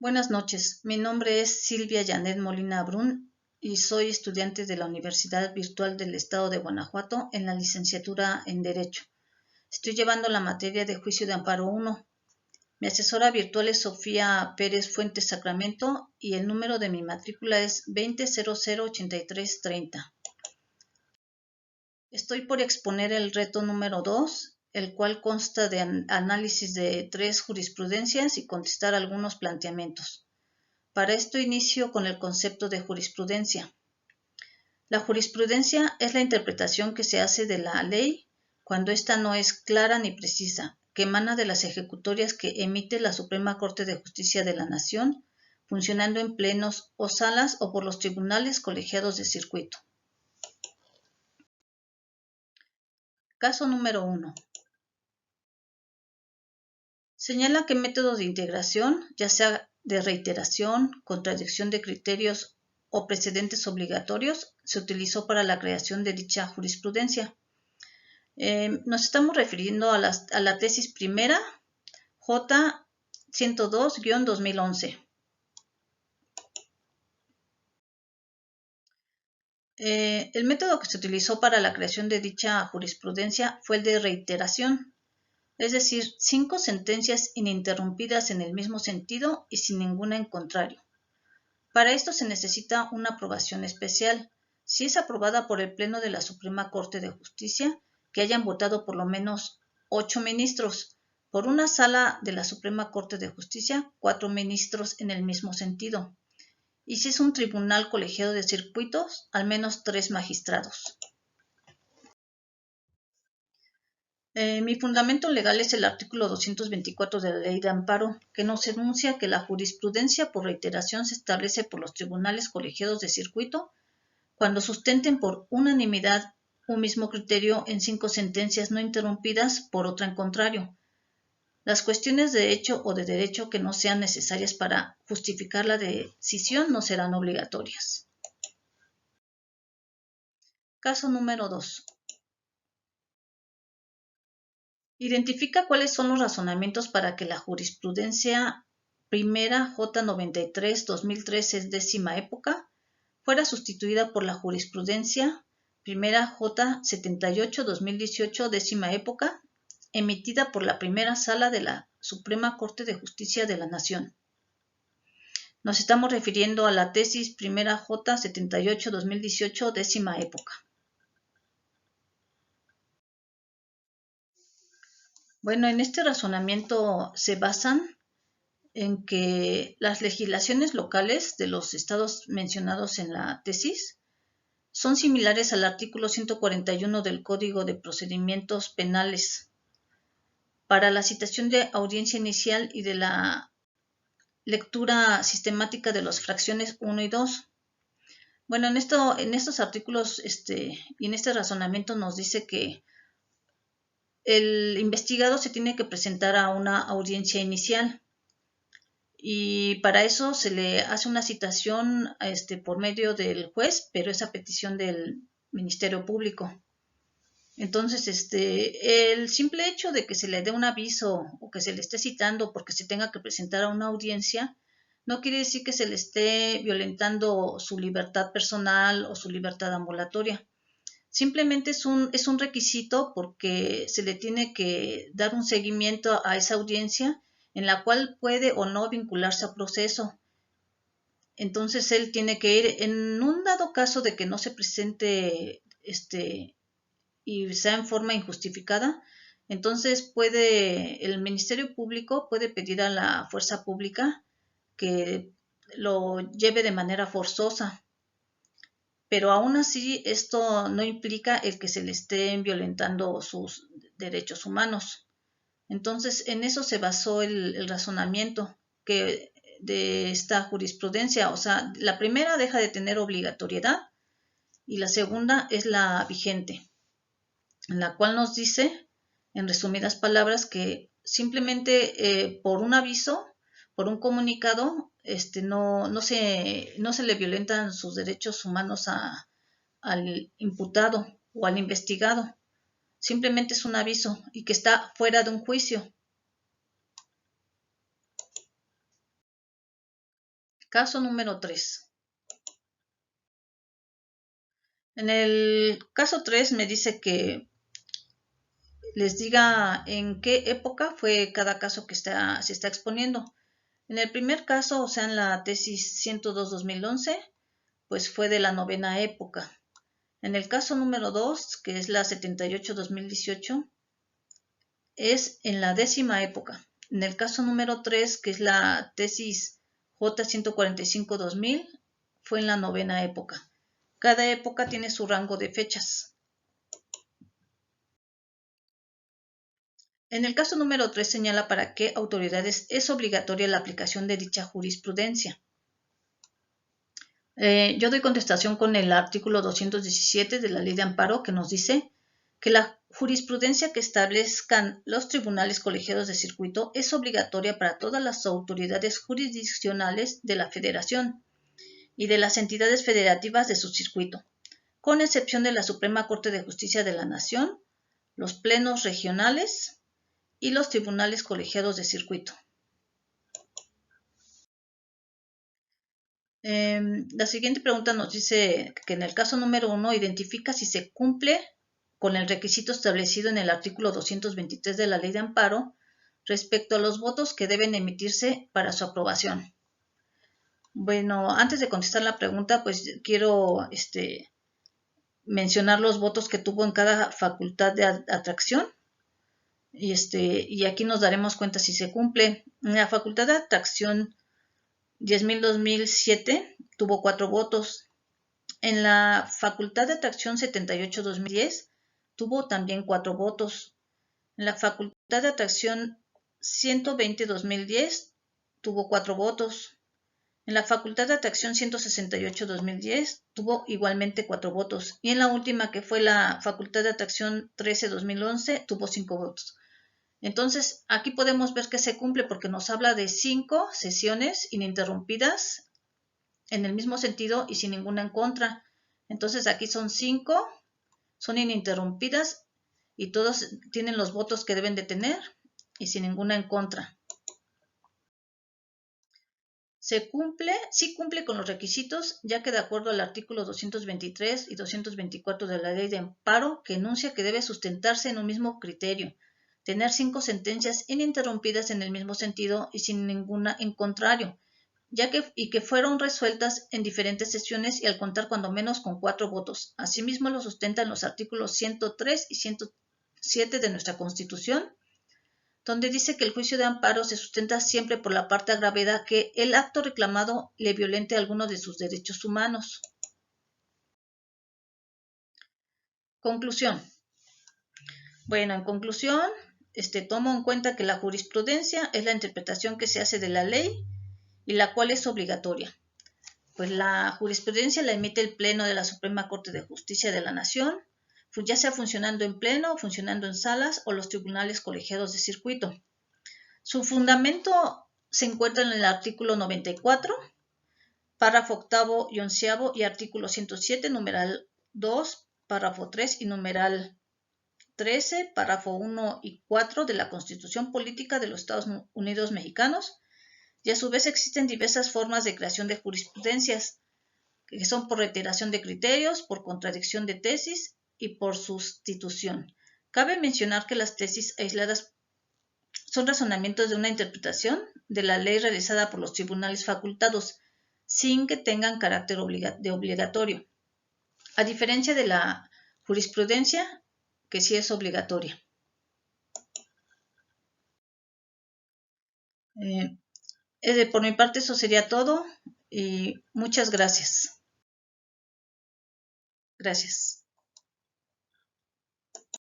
Buenas noches, mi nombre es Silvia Janet Molina Brun y soy estudiante de la Universidad Virtual del Estado de Guanajuato en la licenciatura en Derecho. Estoy llevando la materia de Juicio de Amparo 1. Mi asesora virtual es Sofía Pérez Fuentes Sacramento y el número de mi matrícula es 20008330. Estoy por exponer el reto número 2, el cual consta de análisis de 3 jurisprudencias y contestar algunos planteamientos. Para esto inicio con el concepto de jurisprudencia. La jurisprudencia es la interpretación que se hace de la ley cuando ésta no es clara ni precisa, que emana de las ejecutorias que emite la Suprema Corte de Justicia de la Nación, funcionando en plenos o salas o por los tribunales colegiados de circuito. Caso número 1. Señala que métodos de integración, ya sea de reiteración, contradicción de criterios o precedentes obligatorios, se utilizó para la creación de dicha jurisprudencia. Nos estamos refiriendo a la tesis primera, J 102-2011. El método que se utilizó para la creación de dicha jurisprudencia fue el de reiteración, es decir, 5 sentencias ininterrumpidas en el mismo sentido y sin ninguna en contrario. Para esto se necesita una aprobación especial. Si es aprobada por el Pleno de la Suprema Corte de Justicia, que hayan votado por lo menos 8 ministros. Por una sala de la Suprema Corte de Justicia, 4 ministros en el mismo sentido. Y si es un tribunal colegiado de circuitos, al menos 3 magistrados. Mi fundamento legal es el artículo 224 de la Ley de Amparo, que nos enuncia que la jurisprudencia por reiteración se establece por los tribunales colegiados de circuito cuando sustenten por unanimidad un mismo criterio en 5 sentencias no interrumpidas por otra en contrario. Las cuestiones de hecho o de derecho que no sean necesarias para justificar la decisión no serán obligatorias. Caso número 2. Identifica cuáles son los razonamientos para que la jurisprudencia primera J93-2013 décima época fuera sustituida por la jurisprudencia primera J78-2018 décima época emitida por la primera sala de la Suprema Corte de Justicia de la Nación. Nos estamos refiriendo a la tesis primera J78-2018 décima época. Bueno, en este razonamiento se basan en que las legislaciones locales de los estados mencionados en la tesis son similares al artículo 141 del Código de Procedimientos Penales para la citación de audiencia inicial y de la lectura sistemática de las fracciones 1 y 2. Bueno, en estos artículos y en este razonamiento nos dice que el investigado se tiene que presentar a una audiencia inicial y para eso se le hace una citación por medio del juez, pero es a petición del Ministerio Público. Entonces, el simple hecho de que se le dé un aviso o que se le esté citando porque se tenga que presentar a una audiencia, no quiere decir que se le esté violentando su libertad personal o su libertad ambulatoria. Simplemente es un requisito porque se le tiene que dar un seguimiento a esa audiencia en la cual puede o no vincularse a proceso. Entonces él tiene que ir en un dado caso de que no se presente y sea en forma injustificada, entonces el Ministerio Público puede pedir a la fuerza pública que lo lleve de manera forzosa. Pero aún así esto no implica el que se le estén violentando sus derechos humanos. Entonces en eso se basó el razonamiento de esta jurisprudencia. O sea, la primera deja de tener obligatoriedad y la segunda es la vigente, en la cual nos dice, en resumidas palabras, que simplemente por un aviso, por un comunicado, no se le violentan sus derechos humanos al imputado o al investigado. Simplemente es un aviso y que está fuera de un juicio. Caso número 3. En el caso 3 me dice que les diga en qué época fue cada caso que se está exponiendo. En el primer caso, o sea, en la tesis 102-2011, pues fue de la novena época. En el caso número 2, que es la 78-2018, es en la 10ª época. En el caso número 3, que es la tesis J145-2000, fue en la 9ª época. Cada época tiene su rango de fechas. En el caso número 3 señala para qué autoridades es obligatoria la aplicación de dicha jurisprudencia. Yo doy contestación con el artículo 217 de la Ley de Amparo, que nos dice que la jurisprudencia que establezcan los tribunales colegiados de circuito es obligatoria para todas las autoridades jurisdiccionales de la Federación y de las entidades federativas de su circuito, con excepción de la Suprema Corte de Justicia de la Nación, los plenos regionales y los tribunales colegiados de circuito. La siguiente pregunta nos dice que en el caso número 1 identifica si se cumple con el requisito establecido en el artículo 223 de la Ley de Amparo respecto a los votos que deben emitirse para su aprobación. Bueno, antes de contestar la pregunta, pues quiero mencionar los votos que tuvo en cada facultad de atracción. Y aquí nos daremos cuenta si se cumple. En la facultad de atracción 10.000-2007 tuvo 4 votos. En la Facultad de Atracción 78-2010 tuvo también 4 votos. En la Facultad de Atracción 120-2010 tuvo 4 votos. En la Facultad de Atracción 168-2010 tuvo igualmente 4 votos. Y en la última, que fue la Facultad de Atracción 13-2011, tuvo 5 votos. Entonces, aquí podemos ver que se cumple porque nos habla de 5 sesiones ininterrumpidas en el mismo sentido y sin ninguna en contra. Entonces, aquí son 5, son ininterrumpidas y todos tienen los votos que deben de tener y sin ninguna en contra. Sí cumple con los requisitos, ya que de acuerdo al artículo 223 y 224 de la Ley de Amparo, que enuncia que debe sustentarse en un mismo criterio, tener 5 sentencias ininterrumpidas en el mismo sentido y sin ninguna en contrario, y que fueron resueltas en diferentes sesiones y al contar cuando menos con 4 votos. Asimismo lo sustentan los artículos 103 y 107 de nuestra Constitución, donde dice que el juicio de amparo se sustenta siempre por la parte agravada que el acto reclamado le violente alguno de sus derechos humanos. Conclusión. Bueno, en conclusión, tomo en cuenta que la jurisprudencia es la interpretación que se hace de la ley y la cual es obligatoria. Pues la jurisprudencia la emite el Pleno de la Suprema Corte de Justicia de la Nación, ya sea funcionando en pleno, funcionando en salas o los tribunales colegiados de circuito. Su fundamento se encuentra en el artículo 94, párrafo octavo y onceavo y artículo 107, numeral 2, párrafo 3 y numeral 13, párrafo 1 y 4 de la Constitución Política de los Estados Unidos Mexicanos, y a su vez existen diversas formas de creación de jurisprudencias, que son por reiteración de criterios, por contradicción de tesis y por sustitución. Cabe mencionar que las tesis aisladas son razonamientos de una interpretación de la ley realizada por los tribunales facultados, sin que tengan carácter de obligatorio, a diferencia de la jurisprudencia, que sí es obligatoria. Por mi parte eso sería todo y muchas gracias. Gracias.